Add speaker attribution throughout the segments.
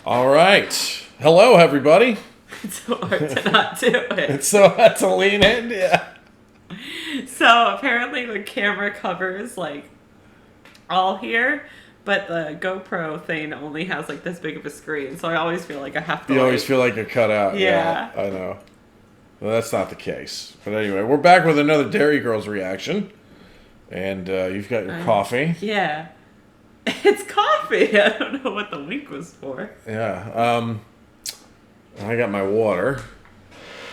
Speaker 1: All right. Hello, everybody.
Speaker 2: It's so hard to not do it.
Speaker 1: It's so hard to lean in, yeah.
Speaker 2: So apparently the camera covers like all here, but the GoPro thing only has like this big of a screen. So I always feel like I have to.
Speaker 1: You always feel like you're cut out.
Speaker 2: Yeah.
Speaker 1: I know. Well, that's not the case. But anyway, we're back with another Derry Girls reaction. And you've got your coffee.
Speaker 2: Yeah. It's coffee. I don't know what the link was for.
Speaker 1: Yeah. I got my water.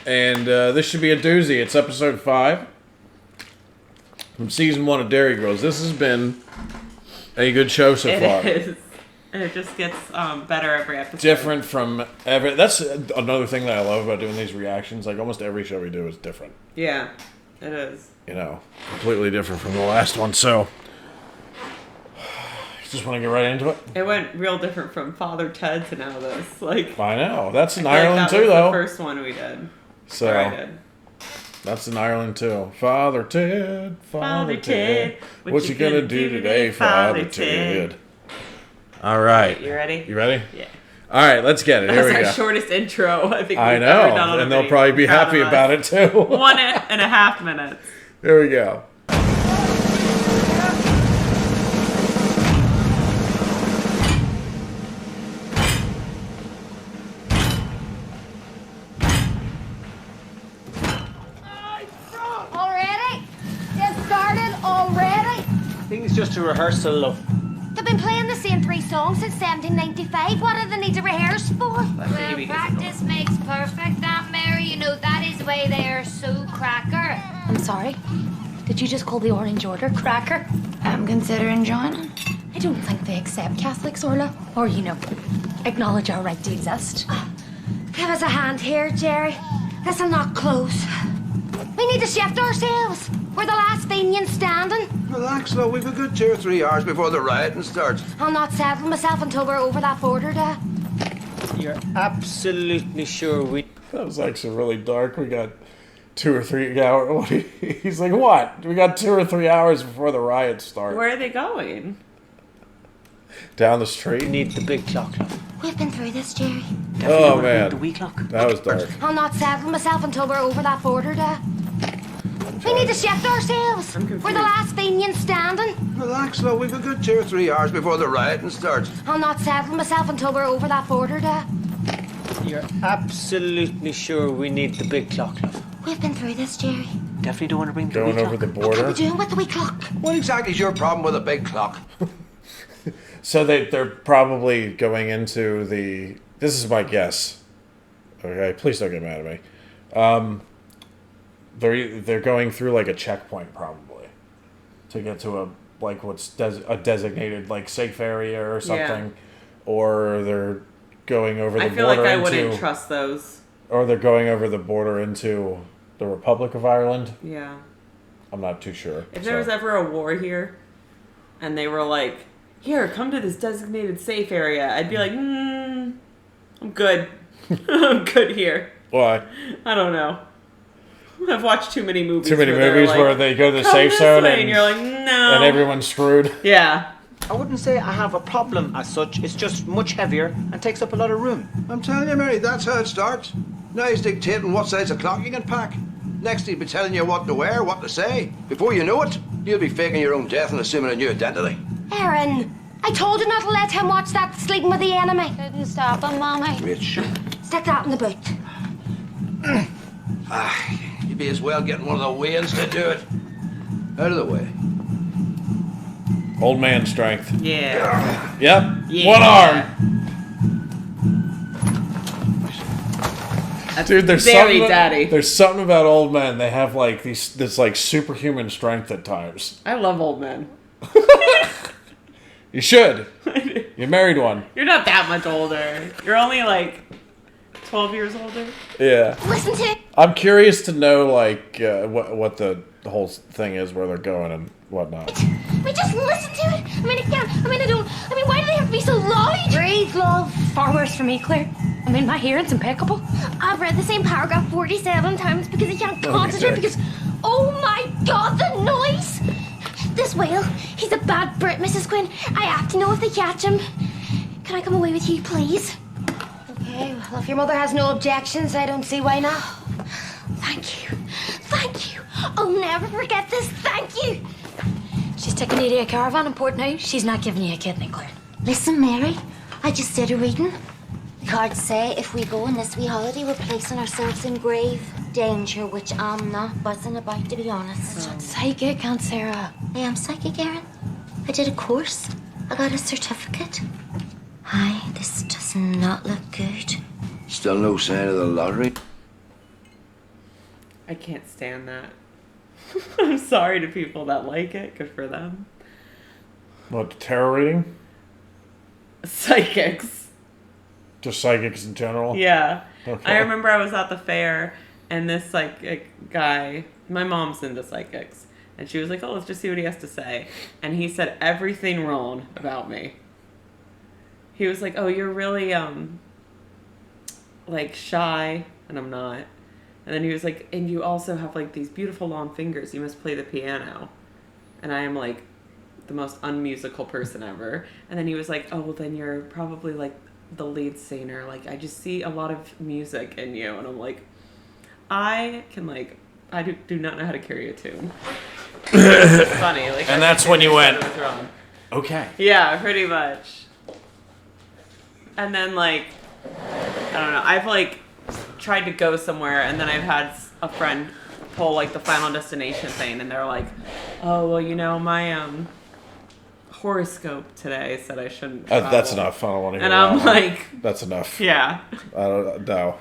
Speaker 1: And this should be a doozy. It's episode 5 from season 1 of Derry Girls. This has been a good show so far.
Speaker 2: It is. And it just gets better every episode.
Speaker 1: Different from every... That's another thing that I love about doing these reactions. Like, almost every show we do is different.
Speaker 2: Yeah, it is.
Speaker 1: You know, completely different from the last one. So, just want to get right into it.
Speaker 2: It went real different from Father Ted to now this. Like,
Speaker 1: I know. That's in
Speaker 2: I feel
Speaker 1: Ireland
Speaker 2: like that
Speaker 1: too,
Speaker 2: was
Speaker 1: though.
Speaker 2: The first one we did.
Speaker 1: So,
Speaker 2: I did.
Speaker 1: That's in Ireland too. Father Ted,
Speaker 2: Father Ted,
Speaker 1: what you gonna do today, Father Ted? All right.
Speaker 2: You ready?
Speaker 1: You ready?
Speaker 2: Yeah.
Speaker 1: All right, let's get it. Here we
Speaker 2: That's
Speaker 1: go.
Speaker 2: our shortest intro I think we've
Speaker 1: I
Speaker 2: ever
Speaker 1: know,
Speaker 2: done on
Speaker 1: and
Speaker 2: a
Speaker 1: they'll
Speaker 2: video.
Speaker 1: probably be
Speaker 2: Proud
Speaker 1: happy
Speaker 2: of us.
Speaker 1: about it too.
Speaker 2: 1.5 minutes.
Speaker 1: Here we go.
Speaker 3: Already? It started already?
Speaker 4: I think it's just a rehearsal, love.
Speaker 3: They've been playing the same 3 songs since 1795. What do they need to rehearse for?
Speaker 2: Well,
Speaker 3: practice makes perfect, Aunt Mary. You know, that is why they are so cracker.
Speaker 5: I'm sorry. Did you just call the Orange Order cracker?
Speaker 3: I'm considering joining.
Speaker 5: I don't think they accept Catholics, Orla. Or, acknowledge our right to exist.
Speaker 3: Give us a hand here, Jerry. This'll not close. We need to shift ourselves. We're the last Fenians standing.
Speaker 6: Relax, love. We've a good 2 or 3 hours before the rioting starts.
Speaker 3: I'll not settle myself until we're over that border there.
Speaker 4: You're absolutely sure we...
Speaker 1: That was actually really dark. We got 2 or 3 hours. He's like, what? We got 2 or 3 hours before the riots start.
Speaker 2: Where are they going?
Speaker 1: Down the street.
Speaker 4: We need the big clock, love.
Speaker 3: We've been through this, Jerry.
Speaker 1: Oh, man.
Speaker 4: The wee clock.
Speaker 1: That was dark.
Speaker 3: I'll not settle myself until we're over that border there. We need to shift ourselves. We're the last Fenians standing.
Speaker 6: Relax, love. We've a good 2 or 3 hours before the rioting starts.
Speaker 3: I'll not settle myself until we're over that border there.
Speaker 4: You're absolutely sure we need the big clock, love.
Speaker 3: We've been through this, Jerry.
Speaker 4: Definitely don't want to bring the
Speaker 1: Going
Speaker 4: wee
Speaker 1: over
Speaker 4: clock.
Speaker 1: the
Speaker 3: What are
Speaker 1: border.
Speaker 3: we doing with the wee clock?
Speaker 6: What exactly is your problem with a big clock?
Speaker 1: So they're probably going into the... This is my guess. Okay, please don't get mad at me. They're going through like a checkpoint probably to get to a like what's a designated like safe area or something, or they're going over the
Speaker 2: I feel
Speaker 1: border
Speaker 2: like I
Speaker 1: into,
Speaker 2: wouldn't trust those.
Speaker 1: or they're going over the border into the Republic of Ireland.
Speaker 2: Yeah.
Speaker 1: I'm not too sure.
Speaker 2: If there was ever a war here, and they were like, "Here, come to this designated safe area," I'd be like, I'm good. I'm good here.
Speaker 1: Why?
Speaker 2: I don't know. I've watched too many movies.
Speaker 1: Too many
Speaker 2: where they're
Speaker 1: movies
Speaker 2: like,
Speaker 1: where they go to the
Speaker 2: "Come
Speaker 1: safe
Speaker 2: this
Speaker 1: zone
Speaker 2: way," and you're like, no.
Speaker 1: and everyone's screwed.
Speaker 2: Yeah.
Speaker 4: I wouldn't say I have a problem as such. It's just much heavier and takes up a lot of room.
Speaker 6: I'm telling you, Mary, that's how it starts. Now he's dictating what size of clock you can pack. Next he'll be telling you what to wear, what to say. Before you know it, you'll be faking your own death and assuming a new identity.
Speaker 3: Erin, I told you not to let him watch that Sleeping with the Enemy.
Speaker 5: Couldn't stop him, Mommy.
Speaker 6: Rich.
Speaker 3: Stick that in the boot.
Speaker 6: You'd be as well getting one of the Waynes to do it. Out of the way.
Speaker 1: Old man strength.
Speaker 2: Yeah.
Speaker 1: Yep.
Speaker 2: Yeah.
Speaker 1: One arm. Dude, there's
Speaker 2: very
Speaker 1: something.
Speaker 2: daddy.
Speaker 1: There's something about old men. They have like this like superhuman strength at times.
Speaker 2: I love old men.
Speaker 1: You should. You married one.
Speaker 2: You're not that much older. You're only like 12 years older.
Speaker 1: Yeah.
Speaker 3: Listen to it.
Speaker 1: I'm curious to know like what the whole thing is, where they're going and whatnot.
Speaker 3: We just listen to it. Why do they have to be so loud? Breathe, love.
Speaker 5: Far worse for me, Claire. My hearing's impeccable.
Speaker 3: I've read the same paragraph 47 times because I can't
Speaker 1: Okay.
Speaker 3: concentrate because... Oh my God, the noise! This whale, he's a bad Brit, Mrs. Quinn. I have to know if they catch him. Can I come away with you, please? Okay, well, if your mother has no objections, I don't see why not.
Speaker 5: Thank you. Thank you. I'll never forget this. Thank you. She's taking you to a caravan in Port now. She's not giving you a kidney, Claire.
Speaker 3: Listen, Mary, I just did a reading. The cards say if we go on this wee holiday, we're placing ourselves in grave danger, which I'm not buzzing about, to be honest.
Speaker 5: That's psychic, Aunt Sarah.
Speaker 3: I am psychic, Erin. I did a course. I got a certificate. Hi, this does not look good.
Speaker 6: Still no sign of the lottery.
Speaker 2: I can't stand that. I'm sorry to people that like it. Good for them.
Speaker 1: What, tarot reading?
Speaker 2: Psychics.
Speaker 1: Just psychics in general?
Speaker 2: Yeah.
Speaker 1: Okay.
Speaker 2: I remember I was at the fair and this psychic guy, my mom's into psychics, and she was like, oh, let's just see what he has to say. And he said everything wrong about me. He was like, oh, you're really, like, shy, and I'm not. And then he was like, and you also have, like, these beautiful long fingers. You must play the piano. And I am, like, the most unmusical person ever. And then he was like, oh, well, then you're probably, like, the lead singer. Like, I just see a lot of music in you. And I'm like, I can, like, I do not know how to carry a tune. It's funny. Like,
Speaker 1: And that's when you went,
Speaker 2: it was wrong.
Speaker 1: okay.
Speaker 2: Yeah, pretty much. And then, like, I don't know. I've, like, tried to go somewhere, and then I've had a friend pull, like, the Final Destination thing, and they're like, oh, well, you know, my horoscope today said I shouldn't travel.
Speaker 1: That's enough. I don't want to hear
Speaker 2: And
Speaker 1: that
Speaker 2: I'm
Speaker 1: one.
Speaker 2: like...
Speaker 1: That's enough.
Speaker 2: Yeah.
Speaker 1: I don't know.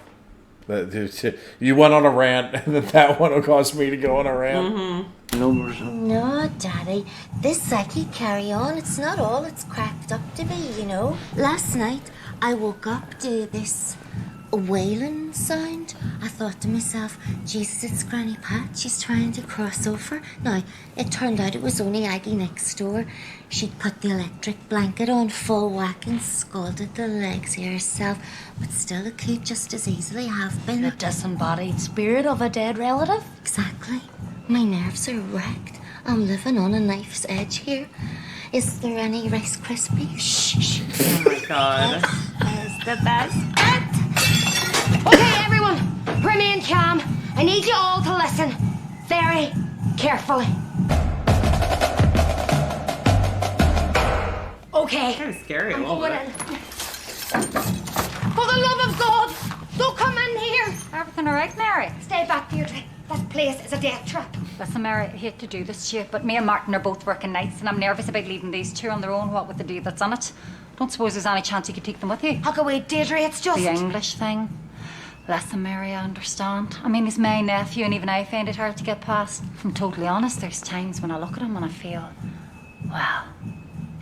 Speaker 1: You went on a rant, and then that one will cause me to go on a rant.
Speaker 2: Mm-hmm.
Speaker 6: Numbers.
Speaker 3: No, Daddy. This psychic carry on. It's not all it's cracked up to be, you know. Last night, I woke up to this wailing sound. I thought to myself, Jesus, it's Granny Pat. She's trying to cross over. Now, it turned out it was only Aggie next door. She'd put the electric blanket on full whack and scalded the legs here herself. But still, it could just as easily have been.
Speaker 5: The disembodied spirit of a dead relative.
Speaker 3: Exactly. My nerves are wrecked. I'm living on a knife's edge here. Is there any Rice Krispies? Shh.
Speaker 2: Oh, my God.
Speaker 5: Is the best.
Speaker 3: Okay, everyone, remain calm. I need you all to listen very carefully. Okay.
Speaker 2: Kind of scary a
Speaker 3: I'm
Speaker 2: little
Speaker 3: going
Speaker 2: bit.
Speaker 3: in. For the love of God, don't come in here.
Speaker 5: Everything all right, Mary?
Speaker 3: Stay back, Deirdre. That place is a death trap.
Speaker 5: Listen, Mary, I hate to do this to you, but me and Martin are both working nights, and I'm nervous about leaving these two on their own, what with the day that's on it. Don't suppose there's any chance you could take them with you?
Speaker 3: I'll go away, Deirdre. It's just...
Speaker 5: The English thing. Listen, Mary, I understand. I mean, he's my nephew, and even I find it hard to get past. If I'm totally honest, there's times when I look at him and I feel, well,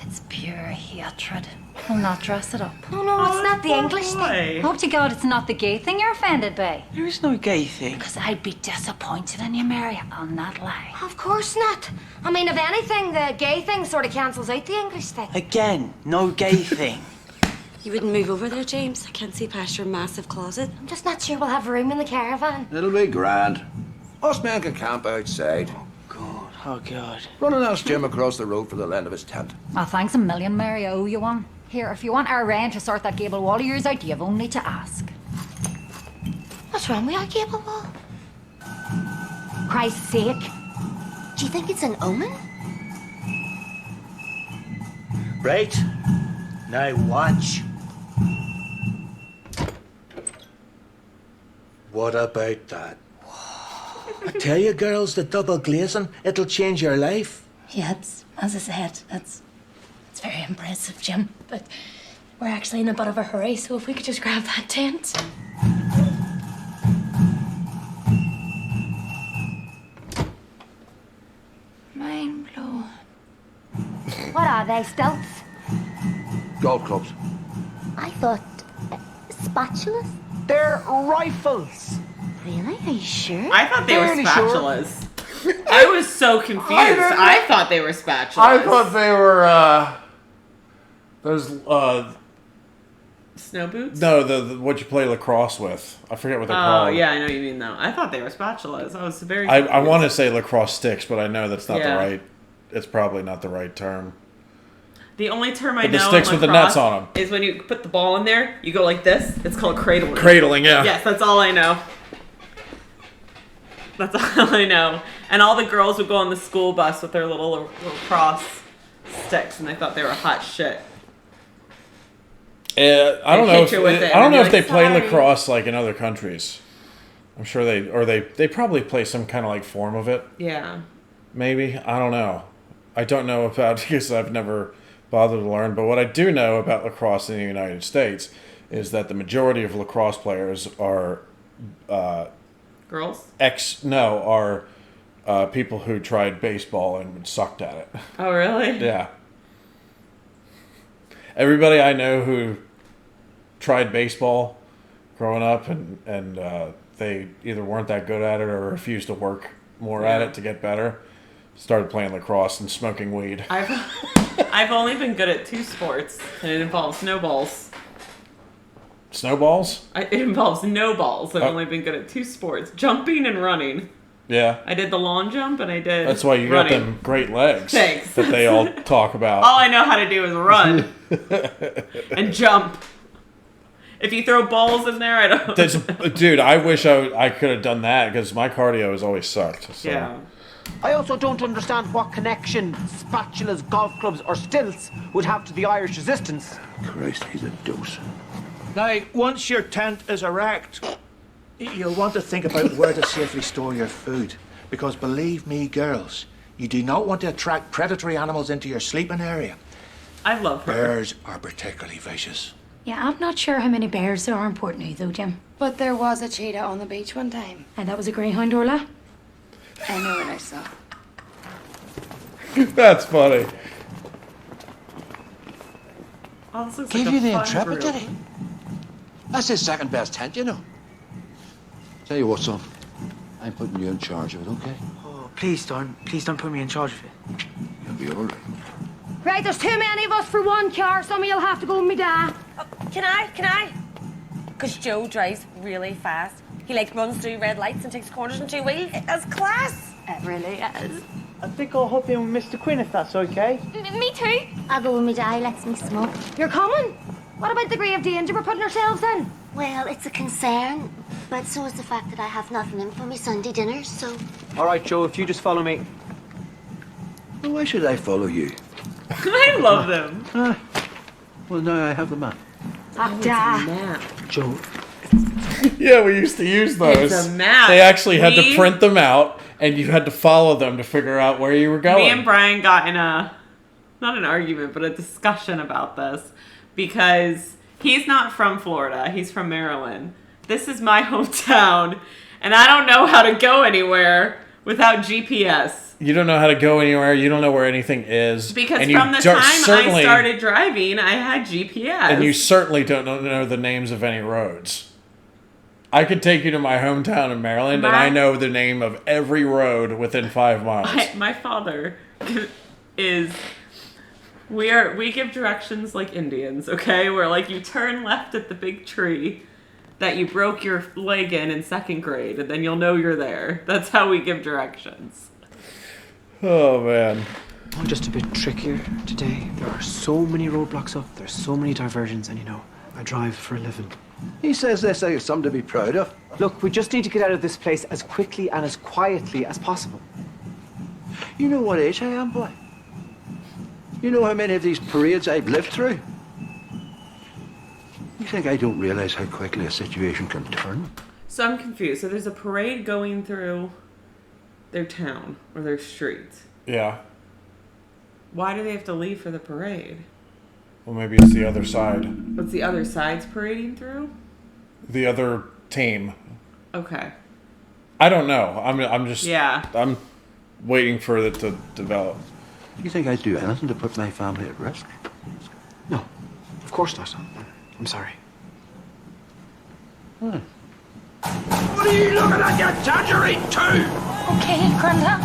Speaker 5: it's pure hatred. I'll not dress it up.
Speaker 3: No, it's not the English thing.
Speaker 2: Boy.
Speaker 5: Hope to God it's not the gay thing you're offended by.
Speaker 4: There is no gay thing.
Speaker 5: Because I'd be disappointed in you, Mary. I'll not lie.
Speaker 3: Of course not. I mean, if anything, the gay thing sort of cancels out the English thing.
Speaker 4: Again, no gay thing.
Speaker 7: You wouldn't move over there, James? I can't see past your massive closet.
Speaker 3: I'm just not sure we'll have room in the caravan.
Speaker 6: It'll be grand. Us men can camp outside.
Speaker 4: God, oh God.
Speaker 6: Run and ask Jim across the road for the length of his tent.
Speaker 5: Oh, thanks a million, Mary. I owe you one. Here, if you want our rent to sort that gable wall of yours out, you've only to ask.
Speaker 3: What's wrong with our cable wall? Christ's sake. Do you think it's an omen?
Speaker 8: Right. Now watch. What about that? I tell you, girls, the double glazing, it'll change your life.
Speaker 5: Yeah, as I said, it's very impressive, Jim. But we're actually in a bit of a hurry, so if we could just grab that tent. Mind blown.
Speaker 3: What are they, stilts?
Speaker 6: Golf clubs.
Speaker 3: I thought... spatulas?
Speaker 4: They're rifles.
Speaker 3: Really? Are you sure?
Speaker 2: I thought they were
Speaker 4: Fairly sure.
Speaker 2: spatulas. I was so confused. I thought they were spatulas.
Speaker 1: I thought they were, those,
Speaker 2: Snow boots?
Speaker 1: no, the what you play lacrosse with. I forget what they're
Speaker 2: Oh,
Speaker 1: called.
Speaker 2: yeah, I know what you mean, though. I thought they were spatulas. I was very
Speaker 1: I
Speaker 2: confused.
Speaker 1: want to say lacrosse sticks, but I know that's not
Speaker 2: Yeah.
Speaker 1: the right, it's probably not the right term.
Speaker 2: The only term I
Speaker 1: But the
Speaker 2: know
Speaker 1: sticks
Speaker 2: in
Speaker 1: with the
Speaker 2: lacrosse
Speaker 1: nets on 'em.
Speaker 2: is when you put the ball in there, you go like this. It's called cradling.
Speaker 1: Cradling, yeah.
Speaker 2: Yes, that's all I know. That's all I know. And all the girls would go on the school bus with their little lacrosse sticks, and they thought they were hot shit.
Speaker 1: I don't know if they play
Speaker 2: "Sorry."
Speaker 1: lacrosse like in other countries. I'm sure they probably play some kind of like form of it.
Speaker 2: Yeah.
Speaker 1: Maybe. I don't know. I don't know about because I've never bothered to learn. But what I do know about lacrosse in the United States is that the majority of lacrosse players are
Speaker 2: Girls?
Speaker 1: people who tried baseball and sucked at it.
Speaker 2: Oh, really?
Speaker 1: Yeah. Everybody I know who tried baseball growing up and they either weren't that good at it or refused to work more at it to get better, started playing lacrosse and smoking weed.
Speaker 2: I've only been good at 2 sports, and it involves snowballs.
Speaker 1: Snowballs?
Speaker 2: It involves no balls. I've only been good at 2 sports, jumping and running.
Speaker 1: Yeah.
Speaker 2: I did the long jump, and I did
Speaker 1: That's why you
Speaker 2: running.
Speaker 1: got them great legs.
Speaker 2: Thanks.
Speaker 1: That they all talk about.
Speaker 2: All I know how to do is run and jump. If you throw balls in there, I don't...
Speaker 1: Dude, I wish I could have done that because my cardio has always sucked. So.
Speaker 2: Yeah.
Speaker 4: I also don't understand what connection spatulas, golf clubs, or stilts would have to the Irish resistance.
Speaker 6: Christ, he's a dose.
Speaker 8: Now, once your tent is erect, you'll want to think about where to safely store your food. Because believe me, girls, you do not want to attract predatory animals into your sleeping area.
Speaker 2: I love her.
Speaker 8: Bears are particularly vicious.
Speaker 5: Yeah, I'm not sure how many bears there are in Portneuf, though, Jim.
Speaker 7: But there was a cheetah on the beach one time.
Speaker 5: And that was a greyhound, Orla.
Speaker 7: I know what I saw.
Speaker 1: That's funny.
Speaker 2: Oh, this looks
Speaker 6: Give
Speaker 2: like
Speaker 6: you
Speaker 2: a
Speaker 6: the
Speaker 2: fun
Speaker 6: Intrepid,
Speaker 2: group.
Speaker 6: did he? That's his second best tent, you know. Tell you what, son. I'm putting you in charge of it, okay?
Speaker 4: Oh, please don't put me in charge of it.
Speaker 6: You'll be all right.
Speaker 5: Right, there's too many of us for one car. Some of you'll have to go with me, Dad.
Speaker 7: Can I? Because Joe drives really fast. He runs through red lights and takes corners on 2 wheels. That's class.
Speaker 5: It really is.
Speaker 4: I think I'll hop in with Mr. Quinn if that's okay.
Speaker 5: Me too.
Speaker 3: I'll go with me, Dad. He lets me smoke.
Speaker 5: You're coming? What about the grave danger we're putting ourselves in?
Speaker 3: Well, it's a concern, but so is the fact that I have nothing in for me Sunday dinners, so...
Speaker 4: All right, Joe, if you just follow me.
Speaker 6: Well, why should I follow you?
Speaker 2: I love them.
Speaker 6: Well, now I have the map.
Speaker 5: Dad.
Speaker 2: Map.
Speaker 4: Joe,
Speaker 1: Yeah, we used to use those.
Speaker 2: It's a map.
Speaker 1: They actually had to print them out, and you had to follow them to figure out where you were going.
Speaker 2: Me and Brian got in not an argument, but a discussion about this because he's not from Florida. He's from Maryland. This is my hometown, and I don't know how to go anywhere without GPS.
Speaker 1: You don't know how to go anywhere. You don't know where anything is.
Speaker 2: Because
Speaker 1: and you
Speaker 2: from the
Speaker 1: don't-
Speaker 2: time I
Speaker 1: certainly-
Speaker 2: started driving, I had GPS.
Speaker 1: And you certainly don't know the names of any roads. I could take you to my hometown in Maryland, and I know the name of every road within 5 miles.
Speaker 2: My father is... We give directions like Indians, okay? Where you turn left at the big tree that you broke your leg in 2nd grade, and then you'll know you're there. That's how we give directions.
Speaker 1: Oh, man.
Speaker 4: I'm just a bit trickier today. There are so many roadblocks up. There's so many diversions, and I drive for a living.
Speaker 6: He says this like it's something to be proud of.
Speaker 4: Look, we just need to get out of this place as quickly and as quietly as possible.
Speaker 6: You know what age I am, boy? You know how many of these parades I've lived through? You think I don't realize how quickly a situation can turn?
Speaker 2: So I'm confused. So there's a parade going through their town or their street.
Speaker 1: Yeah.
Speaker 2: Why do they have to leave for the parade?
Speaker 1: Well, maybe it's the other side.
Speaker 2: What's the other side's parading through?
Speaker 1: The other team.
Speaker 2: Okay.
Speaker 1: I don't know. I'm just...
Speaker 2: Yeah.
Speaker 1: I'm waiting for it to develop.
Speaker 6: You think I'd do anything to put my family at risk?
Speaker 4: No, of course not. I'm sorry.
Speaker 6: What are you looking at, you tangerine too?
Speaker 5: Okay, Grandad.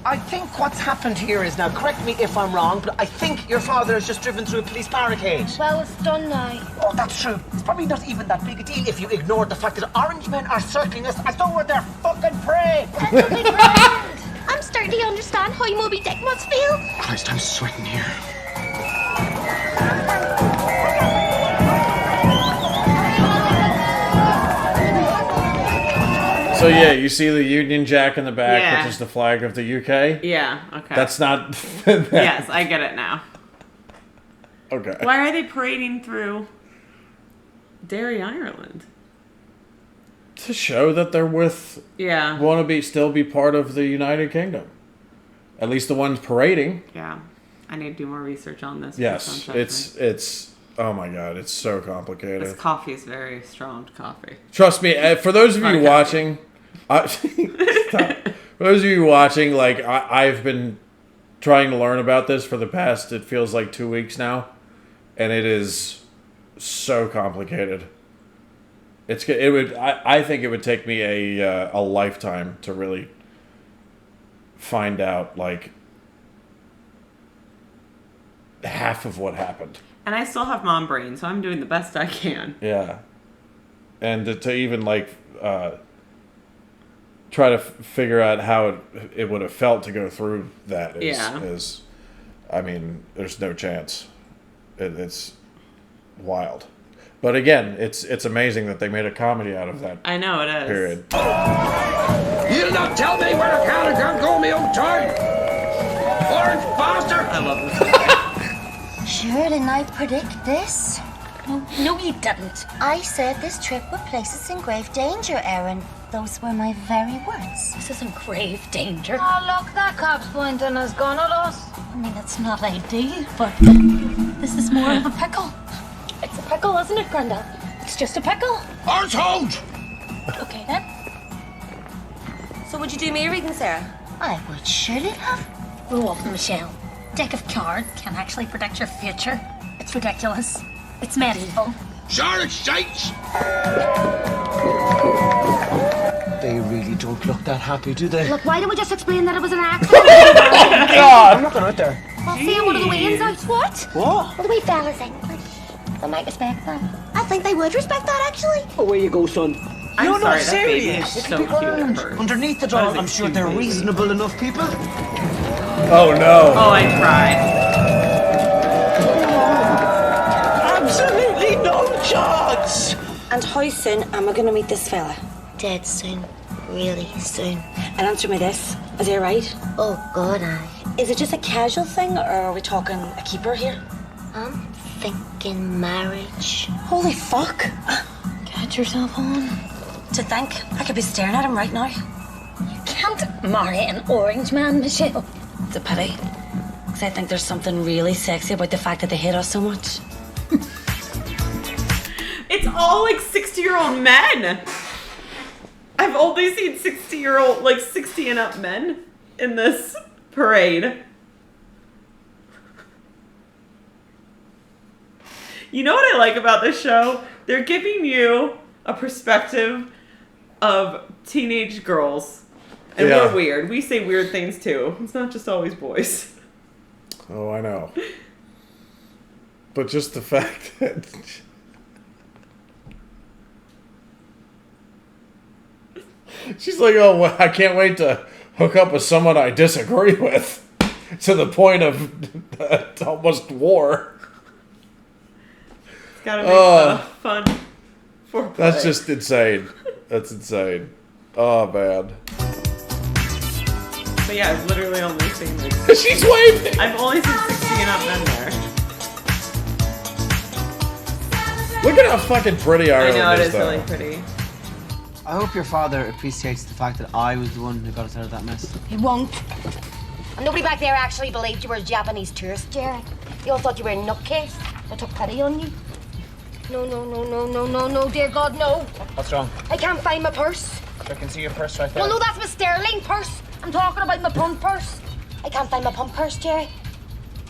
Speaker 9: I think what's happened here is, now correct me if I'm wrong, but I think your father has just driven through a police barricade.
Speaker 3: Well, it's done now.
Speaker 9: Oh, that's true. It's probably not even that big a deal if you ignore the fact that orange men are circling us as though we're their fucking prey.
Speaker 3: I'm starting to understand how Moby Dick must feel.
Speaker 4: Christ, I'm sweating here.
Speaker 1: So yeah, you see the Union Jack in the back,
Speaker 2: Yeah.
Speaker 1: which is the flag of the UK.
Speaker 2: Yeah. Okay.
Speaker 1: That's not.
Speaker 2: Yes, I get it now.
Speaker 1: Okay.
Speaker 2: Why are they parading through Derry, Ireland?
Speaker 1: To show that they're
Speaker 2: Yeah.
Speaker 1: want to still be part of the United Kingdom. At least the ones parading.
Speaker 2: Yeah. I need to do more research on this.
Speaker 1: Yes, it's. Oh my God, it's so complicated.
Speaker 2: This coffee is very strong coffee.
Speaker 1: Trust me, for those of you watching, for those of you watching, like I've been trying to learn about this for the past, it feels like 2 weeks now, and it is so complicated. I think it would take me a lifetime to really find out like half of what happened.
Speaker 2: And I still have mom brain, so I'm doing the best I can.
Speaker 1: Yeah, and to even like try to figure out how it would have felt to go through that is I mean, there's no chance. It's wild. But again, it's amazing that they made a comedy out of that.
Speaker 2: I know it is.
Speaker 1: Period.
Speaker 6: You'll not tell me where the counter can't go me own time. Orange bastard.
Speaker 2: I love this.
Speaker 3: Sure, didn't I predict this?
Speaker 5: No, you didn't.
Speaker 3: I said this trip would place us in grave danger, Erin. Those were my very words.
Speaker 5: This isn't grave danger.
Speaker 10: Oh, look, that cop's pointing his gun at us.
Speaker 5: I mean, it's not ideal, but this is more of a pickle.
Speaker 7: It's a pickle, isn't it, Grandad?
Speaker 5: It's just a pickle.
Speaker 6: Arse hold!
Speaker 5: Okay, then.
Speaker 7: So would you do me a reading, Sarah?
Speaker 3: I would surely have.
Speaker 5: Grow up, Michelle. Deck of cards can actually predict your future. It's ridiculous. It's medieval.
Speaker 6: Sure, it's shite.
Speaker 4: They really don't look that happy, do they?
Speaker 10: Look, why don't we just explain that it was an accident?
Speaker 4: I'm looking out there.
Speaker 10: I'll see one of the ways out. What?
Speaker 4: What?
Speaker 10: Well, the wee fella's English. They might respect that. I think they would respect that, actually.
Speaker 4: Away you go, son.
Speaker 2: I'm
Speaker 4: You're
Speaker 2: sorry,
Speaker 4: not
Speaker 2: that baby
Speaker 4: serious.
Speaker 2: is
Speaker 4: It
Speaker 2: so
Speaker 4: can be
Speaker 2: cute at
Speaker 4: grand.
Speaker 2: first.
Speaker 4: Underneath it
Speaker 2: That
Speaker 4: all,
Speaker 2: is a
Speaker 4: I'm sure
Speaker 2: cute
Speaker 4: they're
Speaker 2: baby.
Speaker 4: reasonable enough people.
Speaker 1: Oh no!
Speaker 2: Oh, I cried.
Speaker 4: Absolutely no chance.
Speaker 7: And how soon am I going to meet this fella?
Speaker 3: Dead soon. Really soon.
Speaker 7: And answer me this. Is he alright?
Speaker 3: Oh, God, aye.
Speaker 7: Is it just a casual thing, or are we talking a keeper here?
Speaker 3: I'm thinking marriage.
Speaker 7: Holy fuck.
Speaker 5: Get yourself on.
Speaker 7: To think I could be staring at him right now.
Speaker 5: You can't marry an orange man, Michelle.
Speaker 7: It's a pity. Because I think there's something really sexy about the fact that they hate us so much.
Speaker 2: It's all like 60-year-old men. I've only seen 60-year-old, like 60 and up men in this parade. You know what I like about this show? They're giving you a perspective of teenage girls. And
Speaker 1: Yeah.
Speaker 2: we're weird. We say weird things too. It's not just always boys.
Speaker 1: Oh, I know. But just the fact that she's like, oh, well, I can't wait to hook up with someone I disagree with, to the point of almost war.
Speaker 2: It's gotta make fun for
Speaker 1: That's just insane. That's insane. Oh, man.
Speaker 2: But yeah, I've literally only seen like
Speaker 1: She's waving!
Speaker 2: I've only seen 60 and up men there.
Speaker 1: Look at how fucking pretty
Speaker 2: I
Speaker 1: Ireland
Speaker 2: know it
Speaker 1: is,
Speaker 2: is
Speaker 1: though.
Speaker 2: really pretty.
Speaker 4: I hope your father appreciates the fact that I was the one who got us out of that mess.
Speaker 10: He won't. And nobody back there actually believed you were a Japanese tourist, Jerry. They all thought you were a nutcase. I took pity on you. No, dear God, no.
Speaker 4: What's wrong?
Speaker 10: I can't find my purse.
Speaker 4: I can see your purse right there.
Speaker 10: Well, no, that's my sterling purse. I'm talking about my pump purse. I can't find my pump purse, Jerry.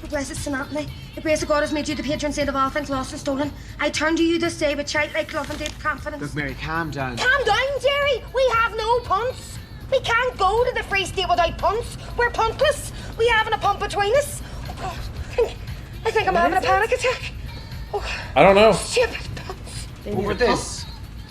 Speaker 10: Oh, blessed St. Anthony. The grace of God has made you the patron saint of all things lost and stolen. I turn to you this day with childlike love and deep confidence.
Speaker 4: Look, Mary, calm down.
Speaker 10: Calm down, Jerry. We have no punts. We can't go to the Free State without punts. We're puntless. We haven't a pump between us. Oh, God. I think I'm having a panic attack. Oh,
Speaker 1: I don't know.
Speaker 10: stupid punts.
Speaker 4: Over this.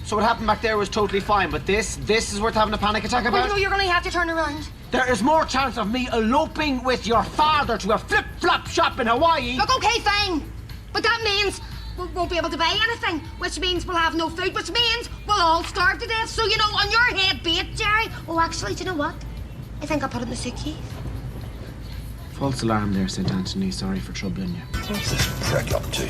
Speaker 4: So what happened back there was totally fine, but this is worth having a panic attack
Speaker 10: Well,
Speaker 4: about?
Speaker 10: no, you're going to have to turn around.
Speaker 4: There is more chance of me eloping with your father to a flip-flop shop in Hawaii.
Speaker 10: Look, okay, fine. But that means we won't be able to buy anything, which means we'll have no food, which means we'll all starve to death. So, you know, on your head be it, Jerry. Oh, actually, do you know what? I think I'll put it in the suitcase.
Speaker 4: False alarm there, St. Anthony. Sorry for troubling you.
Speaker 6: What's this prick up to?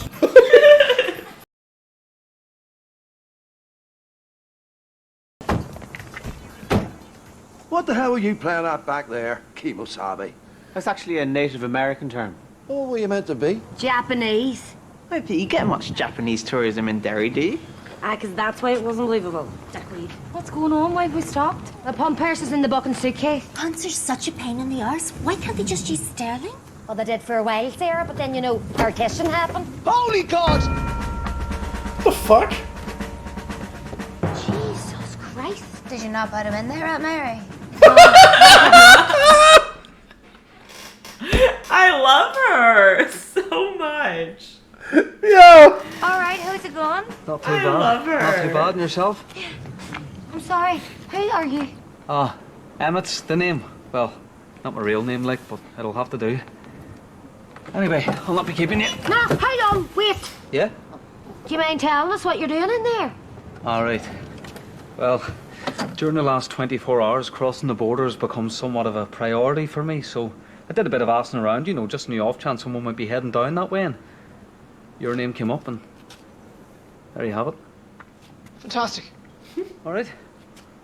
Speaker 6: What the hell were you playing at back there, Kimosabe?
Speaker 4: That's actually a Native American term.
Speaker 6: Oh, what were you meant to be?
Speaker 10: Japanese.
Speaker 9: Wait, but you get much Japanese tourism in Derry, do you?
Speaker 7: Because that's why it wasn't believable.
Speaker 10: Dickweed.
Speaker 5: What's going on? Why have we stopped?
Speaker 10: The pump purse is in the booking suitcase.
Speaker 3: Punts are such a pain in the arse. Why can't they just use sterling?
Speaker 10: Well, they did for a while, Sarah, but then, you know, partition happened.
Speaker 6: Holy God!
Speaker 1: What the fuck?
Speaker 10: Jesus Christ.
Speaker 3: Did you not put him in there, Aunt Mary?
Speaker 2: I love her so much.
Speaker 1: Yo!
Speaker 10: All right, how's it going?
Speaker 4: Not too
Speaker 2: I love her.
Speaker 4: Not too bad. And yourself?
Speaker 10: I'm sorry. Who are you?
Speaker 4: Emmett's the name. Well, not my real name, like, but it'll have to do. Anyway, I'll not be keeping you.
Speaker 10: No, hold on, wait.
Speaker 4: Yeah?
Speaker 10: Do you mind telling us what you're doing in there?
Speaker 4: All right. Well, during the last 24 hours, crossing the border has become somewhat of a priority for me, so I did a bit of asking around, you know, just on the off chance someone might be heading down that way, and your name came up, and there you have it.
Speaker 9: Fantastic.
Speaker 4: All right.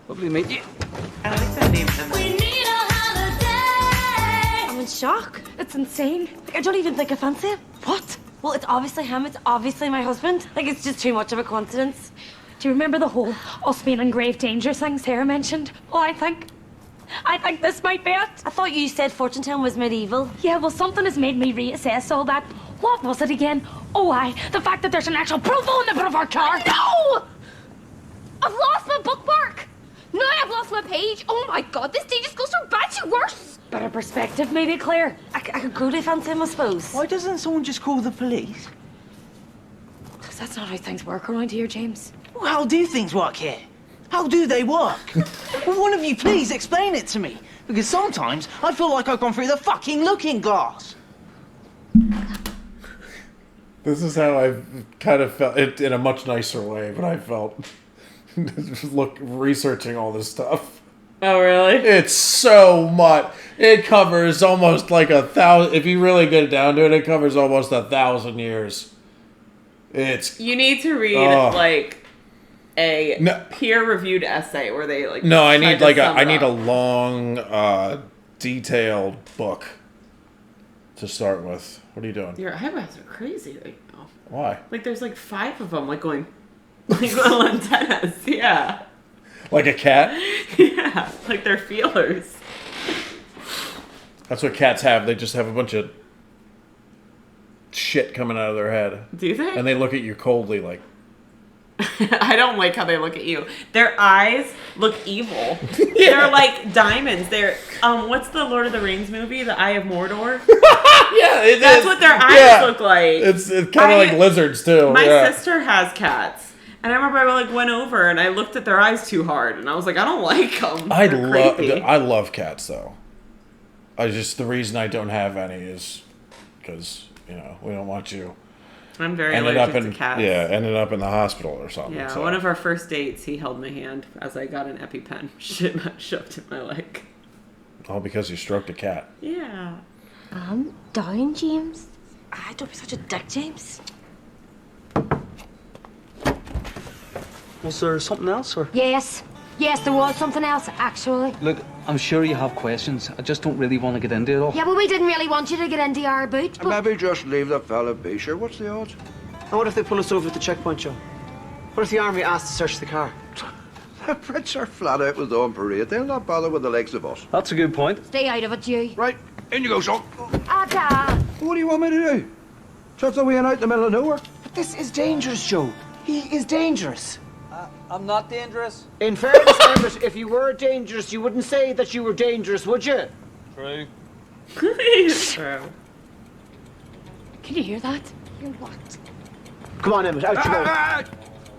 Speaker 4: Lovely to meet you.
Speaker 2: I like that name, Emma.
Speaker 7: I'm in shock. It's insane. Like, I don't even think I fancy him. What? Well, it's obviously him. It's obviously my husband. Like, it's just too much of a coincidence.
Speaker 11: Do you remember the whole us being in grave danger thing Sarah mentioned? Well, I think this might be it.
Speaker 7: I thought you said fortune telling was medieval.
Speaker 11: Yeah, well, something has made me reassess all that. What was it again? Oh, the fact that there's an actual profile in the front of our car.
Speaker 10: No! I've lost my bookmark. Now I've lost my page. Oh my God, this day just goes from bad to worse.
Speaker 11: Better perspective, maybe, Claire.
Speaker 7: I could grow to fancy him, I suppose.
Speaker 9: Why doesn't someone just call the police?
Speaker 11: Because that's not how things work around here, James.
Speaker 9: Well, how do things work here? How do they work? Will one of you please explain it to me? Because sometimes I feel like I've gone through the fucking looking glass.
Speaker 1: This is how I've kind of felt it in a much nicer way, but I felt researching all this stuff.
Speaker 2: Oh, really?
Speaker 1: It's so much. It covers almost like 1,000. If you really get down to it, it covers almost 1,000 years. It's.
Speaker 2: You need to read like a peer-reviewed essay where they like.
Speaker 1: No, I need like I need a
Speaker 2: up.
Speaker 1: long, detailed book to start with. What are you doing?
Speaker 2: Your eyebrows are crazy right now.
Speaker 1: Why?
Speaker 2: Like there's like 5 of them, like going like little antennas. Yeah.
Speaker 1: Like a cat?
Speaker 2: Yeah, like they're feelers.
Speaker 1: That's what cats have. They just have a bunch of shit coming out of their head.
Speaker 2: Do they?
Speaker 1: And they look at you coldly like...
Speaker 2: I don't like how they look at you. Their eyes look evil. Yeah. They're like diamonds. They're, what's the Lord of the Rings movie? The Eye of Mordor?
Speaker 1: Yeah,
Speaker 2: That's what their eyes look like.
Speaker 1: It's kind of like lizards, too.
Speaker 2: My sister has cats. And I remember I went over and I looked at their eyes too hard. And I was like, I don't like them.
Speaker 1: I love cats, though. The reason I don't have any is because, you know, we don't want you...
Speaker 2: I'm very allergic to cats.
Speaker 1: Yeah, ended up in the hospital or something.
Speaker 2: Yeah,
Speaker 1: so.
Speaker 2: One of our first dates, he held my hand as I got an EpiPen shoved in my leg.
Speaker 1: All because you stroked a cat.
Speaker 2: Yeah.
Speaker 10: I'm down, James.
Speaker 7: Don't be such a dick, James.
Speaker 4: Was there something else, or?
Speaker 10: Yes, there was something else, actually.
Speaker 4: Look, I'm sure you have questions. I just don't really want to get into it all.
Speaker 10: Yeah, well, we didn't really want you to get into our boot, but...
Speaker 6: Maybe just leave the fella be, sure. What's the odds?
Speaker 4: And what if they pull us over at the checkpoint, Joe? What if the army asks to search the car?
Speaker 6: The Brits are flat out with on parade. They'll not bother with the likes of us.
Speaker 4: That's a good point.
Speaker 10: Stay out of it, you.
Speaker 6: Right, in you go, son.
Speaker 10: Ada!
Speaker 6: What do you want me to do? Chuck the way out in the middle of nowhere?
Speaker 9: But this is dangerous, Joe. He is dangerous.
Speaker 4: I'm not dangerous.
Speaker 9: In fairness, Emmett, if you were dangerous, you wouldn't say that you were dangerous, would you?
Speaker 4: True.
Speaker 2: True.
Speaker 11: Can you hear that?
Speaker 10: Hear what?
Speaker 9: Come on, Emmett, out you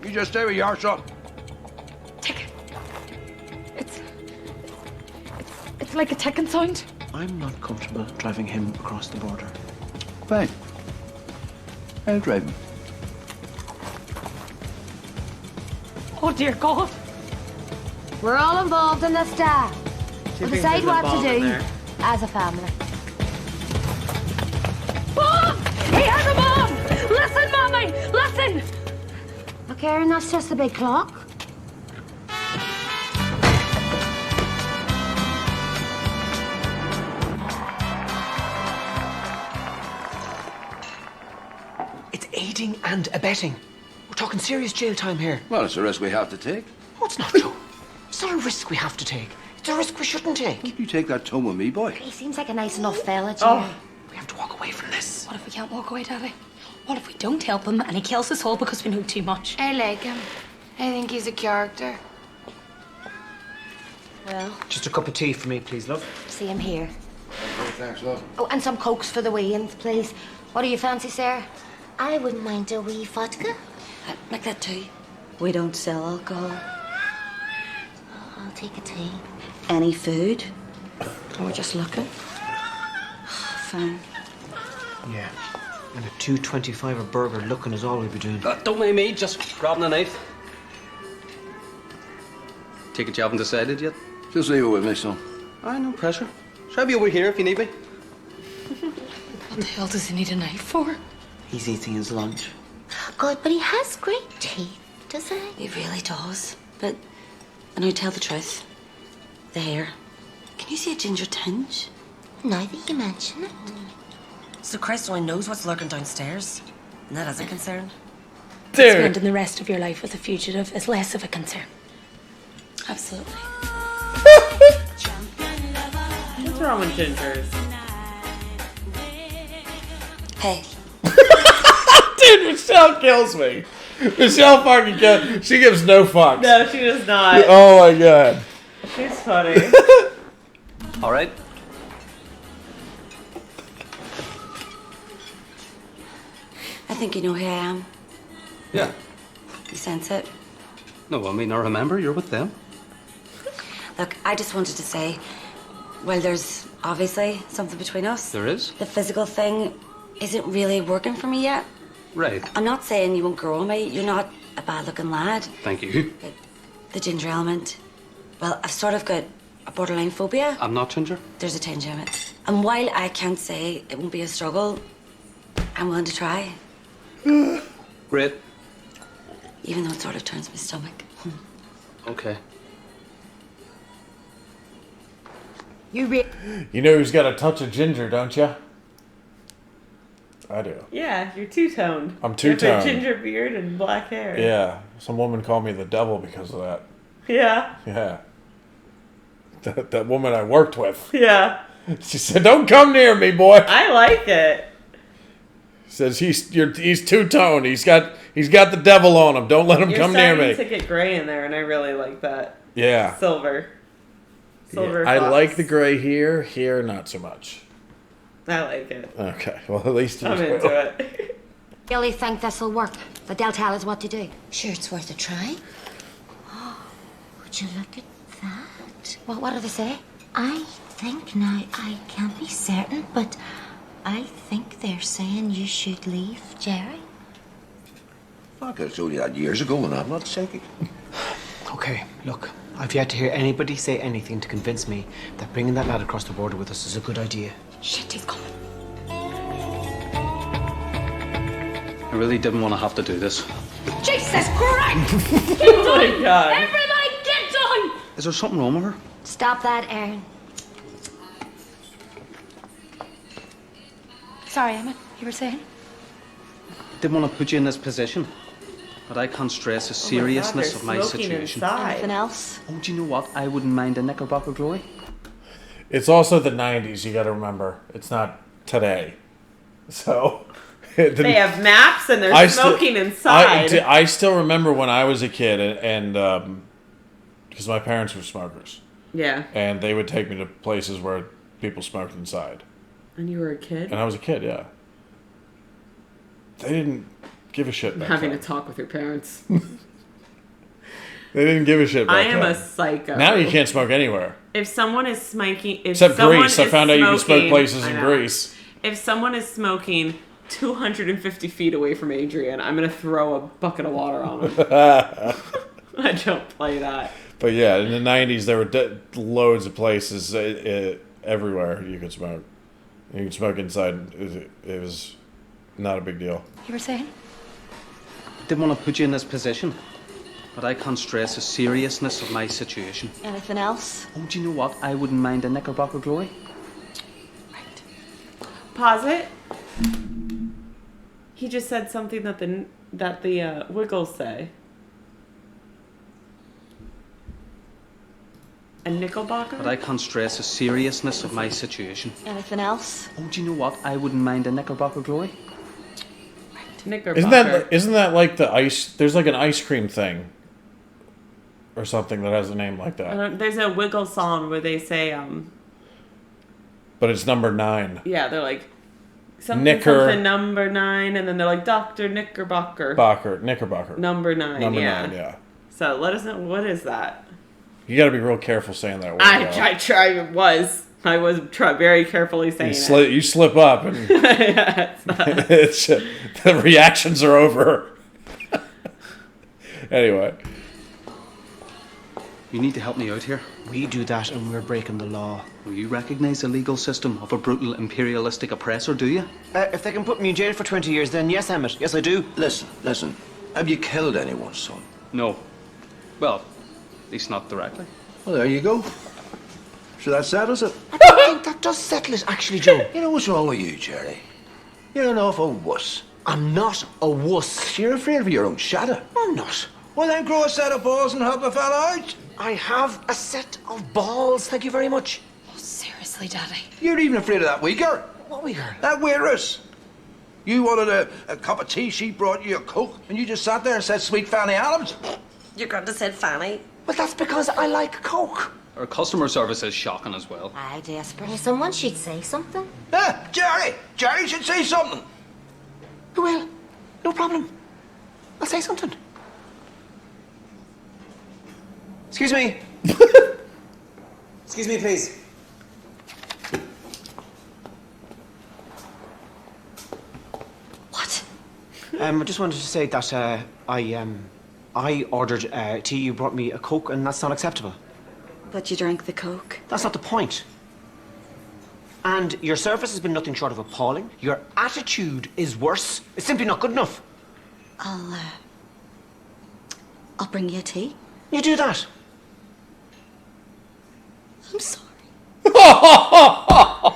Speaker 9: go.
Speaker 6: You just stay with your son.
Speaker 11: Tick. It's like a ticking sound.
Speaker 4: I'm not comfortable driving him across the border.
Speaker 6: Fine. I'll drive him.
Speaker 11: Oh, dear God.
Speaker 10: We're all involved in this, Dad. We'll decide what to do
Speaker 2: There.
Speaker 10: as a family.
Speaker 11: Mom! He has a bomb! Listen, Mommy! Listen!
Speaker 10: Look, Erin, that's just the big clock.
Speaker 9: It's aiding and abetting. We're talking serious jail time here.
Speaker 6: Well, it's a risk we have to take.
Speaker 9: Oh, it's not, Joe. It's not a risk we have to take. It's a risk we shouldn't take.
Speaker 6: You take that tone with me, boy.
Speaker 10: He seems like a nice enough fella, Jerry.
Speaker 9: We have to walk away from this.
Speaker 11: What if we can't walk away, Daddy? What if we don't help him and he kills us all because we know too much?
Speaker 10: I like him. I think he's a character. Well,
Speaker 9: Just a cup of tea for me, please, love.
Speaker 10: see him here.
Speaker 6: Oh, thanks, love.
Speaker 10: Oh, and some cokes for the weigh-ins, please. What do you fancy, Sarah?
Speaker 3: I wouldn't mind a wee vodka.
Speaker 5: Like that tea. We don't sell alcohol.
Speaker 3: I'll take a tea.
Speaker 5: Any food? Or just looking? Fine.
Speaker 9: Yeah. And a 2.25 a burger looking is all we'll be doing.
Speaker 4: Don't mind me, just grabbing a knife. Take it you haven't decided yet?
Speaker 6: Just leave it with me, son.
Speaker 4: Aye, no pressure. Shall I be over here if you need me?
Speaker 11: What the hell does he need a knife for?
Speaker 9: He's eating his lunch.
Speaker 3: God, but he has great teeth, doesn't he?
Speaker 5: He really does. But, and I tell the truth, the hair. Can you see a ginger tinge?
Speaker 3: Now that you mention it.
Speaker 7: So Christ only knows what's lurking downstairs. And that is a concern.
Speaker 1: Dude.
Speaker 11: Spending the rest of your life with a fugitive is less of a concern.
Speaker 5: Absolutely.
Speaker 2: What's wrong with gingers?
Speaker 5: Hey,
Speaker 1: Dude, Michelle kills me. Michelle fucking kills. She gives no fucks.
Speaker 2: No, she does not.
Speaker 1: Oh my god.
Speaker 2: She's funny.
Speaker 4: All right.
Speaker 5: I think you know who I am.
Speaker 4: Yeah.
Speaker 5: You sense it.
Speaker 4: No, I mean, I remember you're with them.
Speaker 5: Look, I just wanted to say, well, there's obviously something between us.
Speaker 4: There is?
Speaker 5: The physical thing isn't really working for me yet.
Speaker 4: Right.
Speaker 5: I'm not saying you won't grow on me. You're not a bad-looking lad.
Speaker 4: Thank you.
Speaker 5: But the ginger element, well, I've sort of got a borderline phobia.
Speaker 4: I'm not ginger.
Speaker 5: There's a tinge in it. And while I can't say it won't be a struggle, I'm willing to try.
Speaker 4: Great.
Speaker 5: Even though it sort of turns my stomach.
Speaker 4: Okay.
Speaker 10: You
Speaker 1: know who's got a touch of ginger, don't you? I do.
Speaker 2: Yeah, you're two-toned.
Speaker 1: I'm
Speaker 2: You have
Speaker 1: two-toned.
Speaker 2: a ginger beard and black hair.
Speaker 1: Yeah. Some woman called me the devil because of that.
Speaker 2: Yeah.
Speaker 1: Yeah. That woman I worked with.
Speaker 2: Yeah.
Speaker 1: She said, "Don't come near me, boy."
Speaker 2: I like it.
Speaker 1: Says he's two-toned. He's got the devil on him. Don't let him
Speaker 2: You're
Speaker 1: come near me.
Speaker 2: starting to get gray in there, and I really like that.
Speaker 1: Yeah.
Speaker 2: Silver. Silver.
Speaker 1: I
Speaker 2: fox.
Speaker 1: like the gray here. Here, not so much.
Speaker 2: I like it.
Speaker 1: Okay. Well, at least you
Speaker 2: I'm
Speaker 1: do.
Speaker 2: into it.
Speaker 10: really think this'll work, but they'll tell us what to do.
Speaker 3: Sure, it's worth a try. Would you look at that?
Speaker 10: What do they say?
Speaker 3: I think now, I can't be certain, but I think they're saying you should leave, Jerry.
Speaker 6: I could have told you that years ago, and I'm not psychic.
Speaker 9: Okay, look, I've yet to hear anybody say anything to convince me that bringing that lad across the border with us is a good idea.
Speaker 11: Shit, he's coming.
Speaker 4: I really didn't want to have to do this.
Speaker 11: Jesus Christ! Get
Speaker 2: Oh my
Speaker 11: down!
Speaker 2: God.
Speaker 11: Everybody get down!
Speaker 4: Is there something wrong with her?
Speaker 10: Stop that, Erin.
Speaker 11: Sorry, Emma, you were saying?
Speaker 4: Didn't want to put you in this position, but I can't stress the seriousness of my situation.
Speaker 5: Anything else?
Speaker 4: Oh, do you know what? I wouldn't mind a Knickerbocker glory.
Speaker 1: It's also the 90s, you gotta remember. It's not today. So...
Speaker 2: They have maps and they're smoking inside.
Speaker 1: I still remember when I was a kid, and because my parents were smokers.
Speaker 2: Yeah.
Speaker 1: And they would take me to places where people smoked inside.
Speaker 2: And you were a kid?
Speaker 1: And I was a kid, yeah. They didn't give a shit back
Speaker 2: Having
Speaker 1: then.
Speaker 2: to talk with your parents.
Speaker 1: They didn't give a shit back
Speaker 2: I am
Speaker 1: then.
Speaker 2: a psycho.
Speaker 1: Now you can't smoke anywhere.
Speaker 2: If someone is smoking...
Speaker 1: Except Greece. I found out you can smoke places in Greece.
Speaker 2: If someone is smoking 250 feet away from Adrian, I'm going to throw a bucket of water on him. I don't play that.
Speaker 1: But yeah, in the 90s, there were loads of places everywhere you could smoke. You could smoke inside. It was not a big deal.
Speaker 5: You were saying?
Speaker 4: Didn't want to put you in this position, but I can't stress the seriousness of my situation.
Speaker 5: Anything else?
Speaker 4: Oh, do you know what? I wouldn't mind a Knickerbocker glory.
Speaker 2: Pause it. He just said something that the Wiggles say. A Nickelbacker?
Speaker 4: But I can't stress the seriousness of my situation.
Speaker 5: Anything else?
Speaker 4: Oh, do you know what? I wouldn't mind a Knickerbocker glory.
Speaker 2: Knickerbocker.
Speaker 1: Isn't that like the ice? There's like an ice cream thing, or something that has a name like that.
Speaker 2: There's a Wiggles song where they say,
Speaker 1: But it's number 9.
Speaker 2: yeah, they're like something number 9, and then they're like Dr. Knickerbocker.
Speaker 1: Knickerbocker.
Speaker 2: Number 9.
Speaker 1: Number
Speaker 2: yeah.
Speaker 1: 9. Yeah.
Speaker 2: So let us know, what is that?
Speaker 1: You got to be real careful saying that word.
Speaker 2: I was very carefully saying it.
Speaker 1: You slip up, and the reactions are over. Anyway.
Speaker 4: You need to help me out here.
Speaker 9: We do that and we're breaking the law.
Speaker 4: Well, you recognise the legal system of a brutal imperialistic oppressor, do you?
Speaker 9: If they can put me in jail for 20 years, then yes, Emmett. Yes, I do.
Speaker 6: Listen. Have you killed anyone, son?
Speaker 4: No. Well, at least not directly.
Speaker 6: Well, there you go. So that settles it.
Speaker 9: I think that does settle it, actually, Joe.
Speaker 6: You know what's wrong with you, Jerry? You're an awful wuss.
Speaker 9: I'm not a wuss.
Speaker 6: You're afraid of your own shadow.
Speaker 9: I'm not.
Speaker 6: Well, then grow a set of balls and help a fella out.
Speaker 9: I have a set of balls, thank you very much.
Speaker 5: Oh, seriously, Daddy.
Speaker 6: You're even afraid of that wee girl.
Speaker 9: What wee girl?
Speaker 6: That waitress. You wanted a cup of tea, she brought you a Coke, and you just sat there and said, "Sweet Fanny Adams."
Speaker 7: You're going to say Fanny.
Speaker 9: But that's because I like Coke.
Speaker 4: Our customer service is shocking as well.
Speaker 3: Aye, desperate. Someone should say something.
Speaker 6: Jerry! Jerry should say something.
Speaker 9: I will. No problem. I'll say something. Excuse me. Excuse me, please.
Speaker 5: What?
Speaker 9: I just wanted to say that I ordered tea. You brought me a Coke, and that's not acceptable.
Speaker 5: But you drank the Coke.
Speaker 9: That's not the point. And your service has been nothing short of appalling. Your attitude is worse. It's simply not good enough.
Speaker 5: I'll bring you a tea.
Speaker 9: You do that.
Speaker 5: I'm sorry. I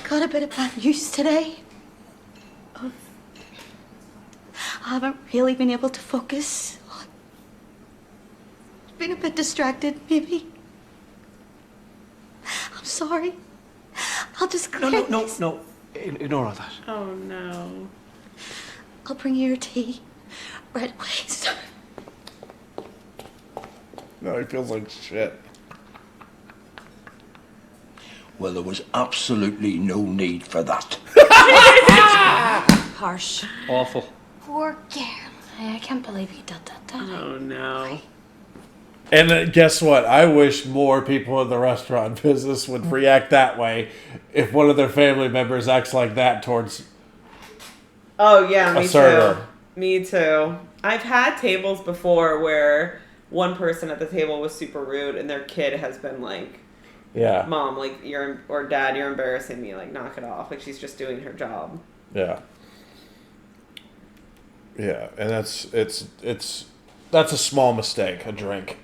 Speaker 5: got a bit of bad news today. I haven't really been able to focus. I've been a bit distracted, maybe. I'm sorry. I'll just clear this.
Speaker 9: No. Ignore all that.
Speaker 2: Oh, no.
Speaker 5: I'll bring you your tea right away. Sorry.
Speaker 1: No, he feels like shit.
Speaker 6: Well, there was absolutely no need for that.
Speaker 5: Harsh.
Speaker 4: Awful.
Speaker 5: Poor girl. I can't believe you did that, Daddy.
Speaker 2: Oh, no.
Speaker 1: And guess what? I wish more people in the restaurant business would react that way if one of their family members acts like that towards
Speaker 2: Oh, yeah, me
Speaker 1: a server.
Speaker 2: too. Me too. I've had tables before where one person at the table was super rude and their kid has been like,
Speaker 1: Yeah.
Speaker 2: Mom, like, or Dad, you're embarrassing me. Like, knock it off. Like, she's just doing her job.
Speaker 1: Yeah. Yeah, and that's a small mistake, a drink.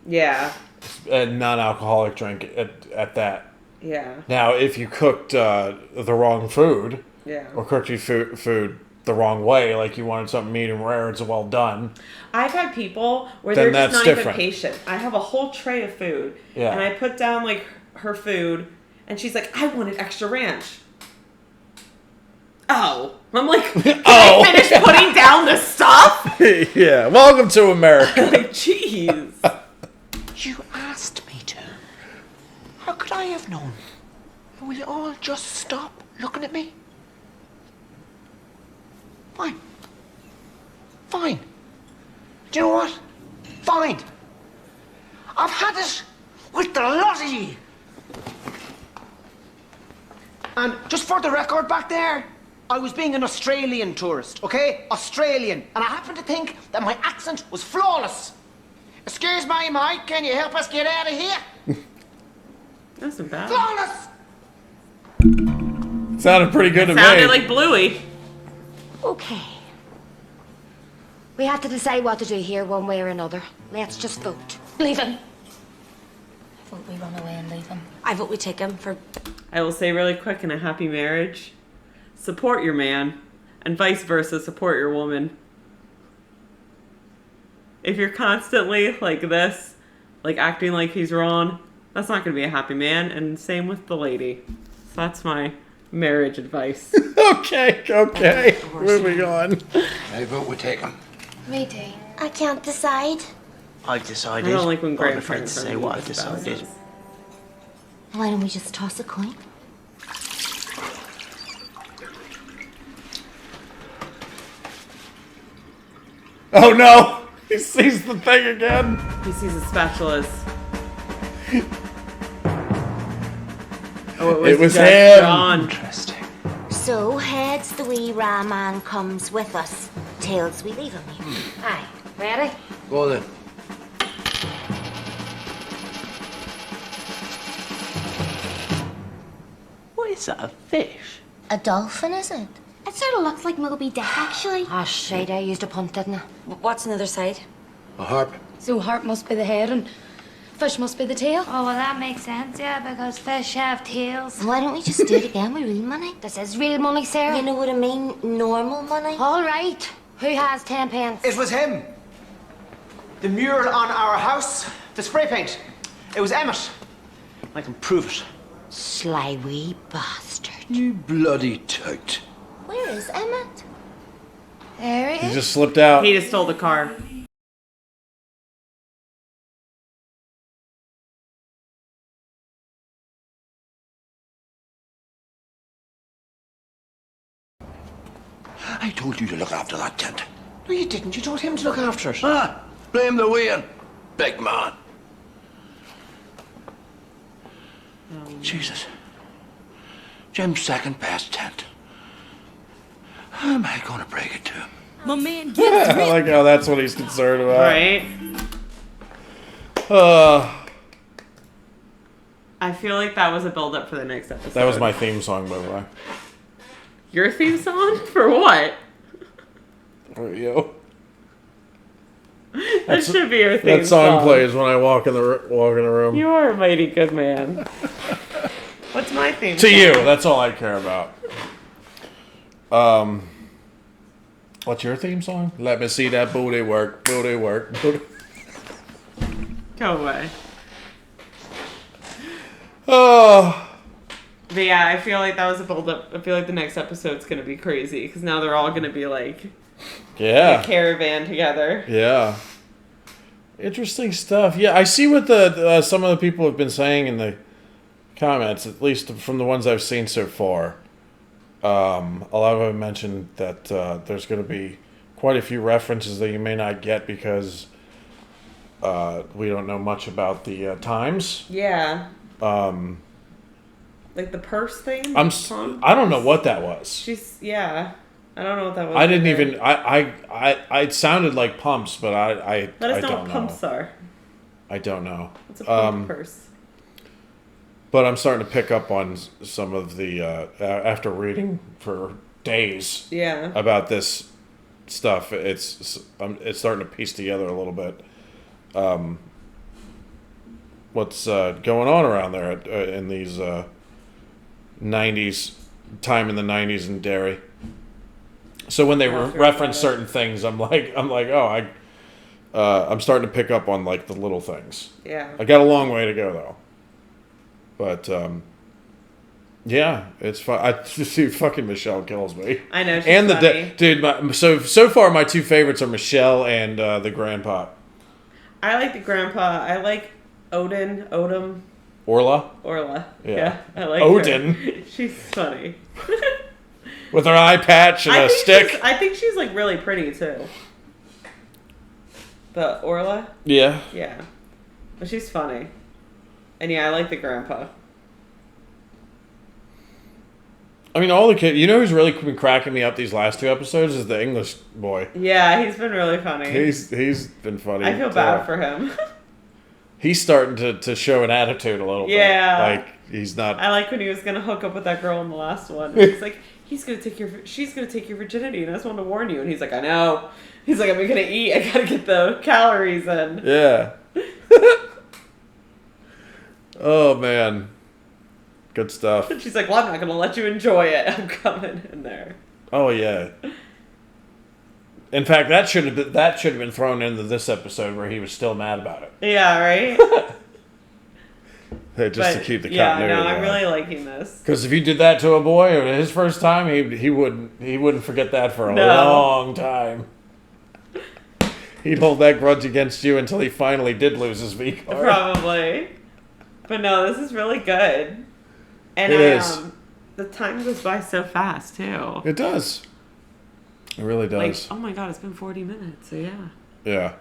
Speaker 2: Yeah.
Speaker 1: A non-alcoholic drink at that.
Speaker 2: Yeah.
Speaker 1: Now, if you cooked the wrong food,
Speaker 2: Yeah.
Speaker 1: or cooked your food the wrong way, like you wanted something medium rare, it's well done.
Speaker 2: I've had people where
Speaker 1: Then
Speaker 2: they're just
Speaker 1: that's
Speaker 2: not
Speaker 1: different.
Speaker 2: even patient. I have a whole tray of food,
Speaker 1: Yeah.
Speaker 2: and I put down like her food, and she's like, "I wanted extra ranch." Oh, I'm like, "Can I finish putting down the stuff?"
Speaker 1: Yeah, welcome to America.
Speaker 2: Like, jeez.
Speaker 9: You asked me to. How could I have known? Will you all just stop looking at me? Fine. Fine. Do you know what? Fine. I've had it with the lot of you. And just for the record back there, I was being an Australian tourist, okay? Australian. And I happened to think that my accent was flawless. Excuse me, mate, can you help us get out of here?
Speaker 2: That's not bad.
Speaker 9: Flawless!
Speaker 1: Sounded pretty good to me.
Speaker 2: Sounded like Bluey.
Speaker 10: Okay. We have to decide what to do here one way or another. Let's just vote.
Speaker 11: Leave him. I vote we run away and leave him.
Speaker 7: I vote we take him for.
Speaker 2: I will say really quick, in a happy marriage, support your man, and vice versa, support your woman. If you're constantly like this, like acting like he's wrong, that's not going to be a happy man, and same with the lady. So that's my marriage advice.
Speaker 1: Okay. Moving on.
Speaker 6: I vote we take him.
Speaker 3: Me too.
Speaker 10: I can't decide.
Speaker 9: I've decided.
Speaker 2: I don't like when
Speaker 9: but I'm
Speaker 2: Graham
Speaker 9: afraid to
Speaker 2: turns
Speaker 9: say
Speaker 2: on
Speaker 9: what
Speaker 2: his
Speaker 9: I've decided.
Speaker 2: spouses.
Speaker 3: Why don't we just toss a coin?
Speaker 1: Oh no! He sees the thing again.
Speaker 2: He sees a spatulas. Oh,
Speaker 1: It was
Speaker 2: just
Speaker 1: him.
Speaker 2: John.
Speaker 9: Interesting.
Speaker 3: So, heads, the wee ram man comes with us. Tails, we leave him here.
Speaker 10: Aye. Ready?
Speaker 6: Go then.
Speaker 9: What is that, a fish?
Speaker 3: A dolphin, is it?
Speaker 10: It sort of looks like Moby Dick, actually.
Speaker 3: Ah, shite, I used a punt, didn't I?
Speaker 7: What's on the other side?
Speaker 6: A harp.
Speaker 11: So heart must be the head and fish must be the tail.
Speaker 12: Oh, well, that makes sense, yeah, because fish have tails.
Speaker 3: Why don't we just do it again with real money?
Speaker 10: This is real money, Sarah.
Speaker 3: You know what I mean? Normal money.
Speaker 10: All right. Who has 10 pence?
Speaker 9: It was him. The mural on our house, the spray paint. It was Emmett. I can prove it.
Speaker 3: Sly wee bastard.
Speaker 6: You bloody tout.
Speaker 3: Where is Emmett?
Speaker 10: There he
Speaker 1: He
Speaker 10: is.
Speaker 1: just slipped out.
Speaker 2: He just stole the car.
Speaker 6: I told you to look after that tent.
Speaker 9: No, you didn't. You told him to look after it.
Speaker 6: Ah, blame the wind, big man. Jesus. Jim's second best tent. How am I going to break it to him?
Speaker 12: My man
Speaker 1: I like how that's what he's concerned about.
Speaker 2: Right?
Speaker 1: Uh,
Speaker 2: I feel like that was a build up for the next episode.
Speaker 1: that was my theme song, by the way.
Speaker 2: Your theme song? For what?
Speaker 1: For you.
Speaker 2: That should be your theme
Speaker 1: That song plays when I walk in the room.
Speaker 2: You are a mighty good man. What's my theme
Speaker 1: To
Speaker 2: song?
Speaker 1: you, that's all I care about. What's your theme song? Let me see that booty work, booty work, booty.
Speaker 2: Go away.
Speaker 1: Oh.
Speaker 2: But yeah, I feel like that was a build up. I feel like the next episode's gonna be crazy because now they're all gonna be like
Speaker 1: Yeah.
Speaker 2: a caravan together.
Speaker 1: Yeah. Interesting stuff. Yeah, I see what the some of the people have been saying in the comments, at least from the ones I've seen so far. A lot of them mentioned that there's going to be quite a few references that you may not get because we don't know much about the times.
Speaker 2: Yeah. Like the purse thing.
Speaker 1: I don't know what that was.
Speaker 2: Yeah. I don't know what that was.
Speaker 1: I didn't
Speaker 2: either.
Speaker 1: even. It sounded like pumps, but I
Speaker 2: Let us
Speaker 1: I
Speaker 2: know
Speaker 1: don't
Speaker 2: what
Speaker 1: know.
Speaker 2: pumps are.
Speaker 1: I don't know.
Speaker 2: What's a pump purse?
Speaker 1: But I'm starting to pick up on some of the after reading for days.
Speaker 2: Yeah.
Speaker 1: About this stuff. It's starting to piece together a little bit. What's going on around there in these 90s, time in the 90s in Derry. So when they reference certain things, I'm like, oh, I'm starting to pick up on like the little things.
Speaker 2: Yeah.
Speaker 1: I got a long way to go though. But yeah, it's fun. Dude, fucking Michelle kills me.
Speaker 2: I know. She's
Speaker 1: and the
Speaker 2: funny.
Speaker 1: dude. So far, my two favorites are Michelle and the grandpa.
Speaker 2: I like the grandpa. I like Odin.
Speaker 1: Orla.
Speaker 2: Yeah. I like
Speaker 1: Odin.
Speaker 2: her. She's funny.
Speaker 1: With her eye patch and a stick.
Speaker 2: I think she's like really pretty too. The Orla?
Speaker 1: Yeah.
Speaker 2: Yeah. But she's funny. And yeah, I like the grandpa.
Speaker 1: I mean, all the kids. You know who's really been cracking me up these last 2 episodes is the English boy.
Speaker 2: Yeah, he's been really funny.
Speaker 1: He's been funny.
Speaker 2: I feel bad for him.
Speaker 1: He's starting to show an attitude a little bit.
Speaker 2: Yeah.
Speaker 1: Like, he's not...
Speaker 2: I like when he was going to hook up with that girl in the last one. He's like, she's going to take your virginity, and I just wanted to warn you. And he's like, I know. He's like, I'm going to eat. I got to get the calories in.
Speaker 1: Yeah. Oh, man. Good stuff.
Speaker 2: And she's like, well, I'm not going to let you enjoy it. I'm coming in there.
Speaker 1: Oh, yeah. In fact, that should have been thrown into this episode where he was still mad about it.
Speaker 2: Yeah, right?
Speaker 1: To keep the continuity.
Speaker 2: Yeah, no, I'm really liking this.
Speaker 1: Because if you did that to a boy or his first time, he wouldn't forget that for a long time. He'd hold that grudge against you until he finally did lose his V card.
Speaker 2: Probably. But no, this is really good. And
Speaker 1: it is.
Speaker 2: The time goes by so fast, too.
Speaker 1: It does. It really does.
Speaker 2: Like, oh my god, it's been 40 minutes, so yeah.
Speaker 1: Yeah.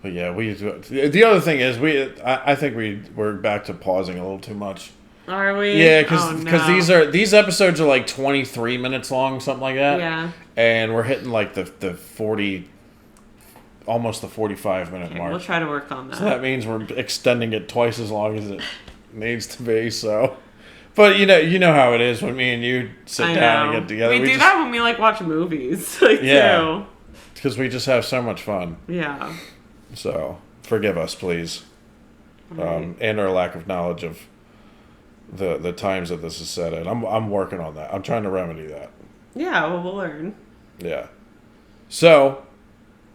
Speaker 1: But yeah, the other thing is I think we're back to pausing a little too much.
Speaker 2: Are we?
Speaker 1: Yeah, because these episodes are like 23 minutes long, something like that.
Speaker 2: Yeah.
Speaker 1: And we're hitting like the 40, almost the 45-minute mark.
Speaker 2: We'll try to work on that.
Speaker 1: So that means we're extending it twice as long as it needs to be. So, but you know how it is when me and you sit down and get together.
Speaker 2: We do that when we like watch movies, like too.
Speaker 1: Because we just have so much fun.
Speaker 2: Yeah.
Speaker 1: So forgive us, please, and our lack of knowledge of the times that this is set at. I'm working on that. I'm trying to remedy that.
Speaker 2: Yeah, well, we'll learn.
Speaker 1: Yeah. So,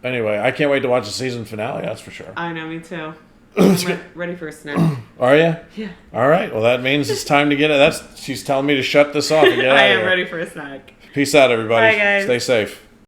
Speaker 1: anyway, I can't wait to watch the season finale. That's for sure.
Speaker 2: I know, me too. I'm ready for a snack.
Speaker 1: Are you?
Speaker 2: Yeah.
Speaker 1: All right. Well, that means it's time to get it. She's telling me to shut this off and get out of here.
Speaker 2: I am ready for a snack.
Speaker 1: Peace out, everybody.
Speaker 2: Bye, guys.
Speaker 1: Stay safe.